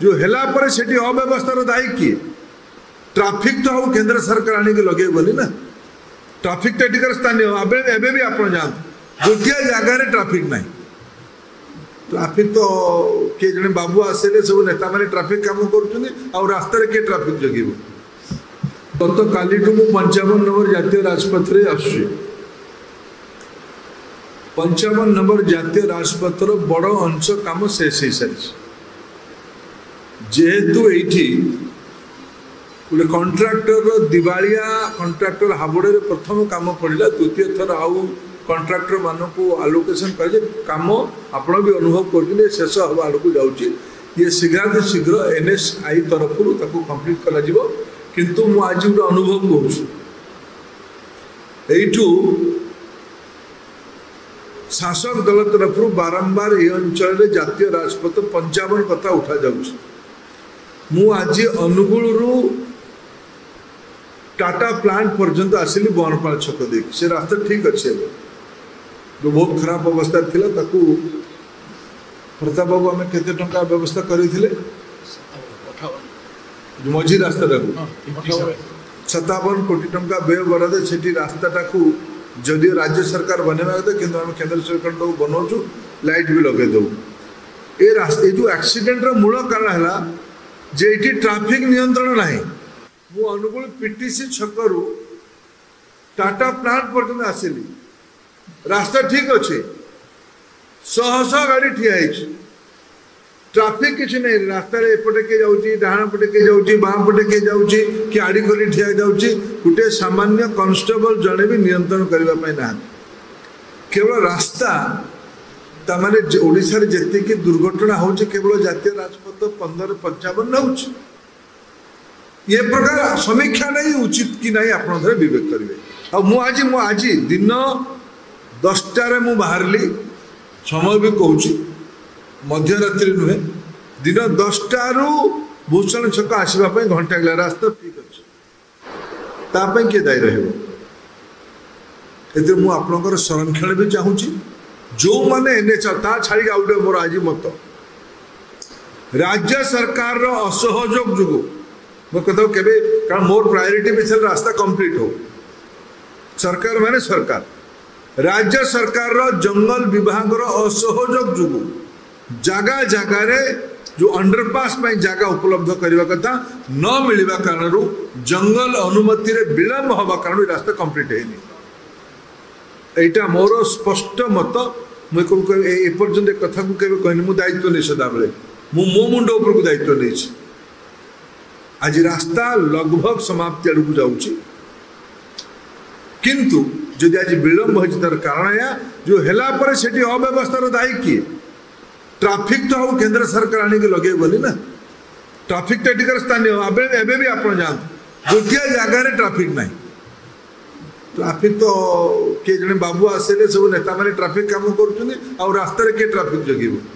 जो हेला पर सेठी अव्यवस्थार दायी किए ट्राफिक तो हम केंद्र सरकार आनिक लगे बोली ना ट्राफिक तो टिकर स्थानीय एवं भी आप जानते गोटे जगार ट्राफिक ना ट्राफिक तो किए जड़े बाबू आसे सब नेता मैंने ट्राफिक काम कर रास्तार किए ट्राफिक जगह गत काली 55 नंबर जातीय राजपथ आस 55 नंबर जातीय राजपथर बड़ अंश काम शेष हो सारी जेहेतु ये गोटे कंट्राक्टर दिवालिया कंट्राक्टर हाबुड़े प्रथम काम पड़ा द्वितीय थर आउ कंट्राक्टर मान को आलोकेशन कर काम आपण भी अनुभव कर शेष हवा आड़ को जाऊँगी ये शीघ्र शीघ्र NSI तरफ कंप्लीट कर किंतु मु आज गोटे अनुभव करूँ शासक दल तरफ बारंबार ये अंचल जातीय राजपथ 55 कथा उठा जाऊँ मु आज अनुगुल टाटा प्लांट पर्यंत आसिली बनपाल छक देख से रास्ता ठीक अच्छे जो बहुत खराब अवस्था थिला ताकू प्रताप बाबू आम केते टंका व्यवस्था करथिले मझी रास्ता 57 कोटी टंका व्यय बराद से रास्ता जदि राज्य सरकार बनवा कि केंद्र सरकार बनाऊँ लाइट भी लगे दो ये रास्ता जो एक्सीडेंट मूल कारण है जे इटी ट्रैफिक नियंत्रण नहीं मु अनुकूल पीटीसी छकरू टाटा प्लांट पर्यटन आसिली रास्ता ठीक अच्छे शह शह गाड़ी ठिया ट्रैफिक किसी नहीं रास्ता एपटे किए जाऊँगी डाण पटे किए जाऊँगी बाँ पटे किए जाऊँगी कि आड़ी कर ठिया जाऊँगी गोटे सामान्य कॉन्स्टेबल जड़े भी नियंत्रण करने ना केवल रास्ता तामाने ओडिशा रे जेतिकी दुर्घटना हो केवल जातीय राजपथ 15-55 हो ये प्रकार समीक्षा नहीं उचित कि नहीं आप विवेक करेंगे मु आज दिन 10टार मु बाहरली समय भी कहूँ मध्यरात्रि नुहे दिन 10टारू भूषण छक आसवाई घंटा गला रास्ता ठीक अच्छे तापाई किए दायी रहा संरक्षण भी चाहूँगी जो मैंने NHI छाड़ी आउटे मोर आज मत राज्य सरकार असहयोग जुगु मैं कहता के कारण मोर प्रायोरिटी विषय रास्ता कंप्लीट हो सरकार माने सरकार राज्य सरकार जंगल विभाग असहयोग जुगु जगह जगार जो अंडरपास जगह उपलब्ध करने कथा न मिलवा कारण जंगल अनुमति रे विलंब हवा कारण रास्ता कंप्लीट है एटा मोर स्पष्ट मत मुझे एपर्यंत कथा को केवे कहनी मु दायित्व नहीं सदाबले मो मुंड ऊपर दायित्व नहीं आज रास्ता लगभग समाप्ति आड़ को जाऊँगी किंतु जदि आज विलंब हो तार कारण या जो हेला पर सेठी अव्यवस्थार दायी किए ट्राफिक तो हम केंद्र सरकार आनिक लगे बोली ना ट्राफिक तो टिकर स्थानीय एवं भी आप जानते गोटे जगार ट्राफिक ना ट्राफिक तो किए जड़े बाबू आसे सब नेता मैंने ट्राफिक काम कर रास्तार किए ट्राफिक जगह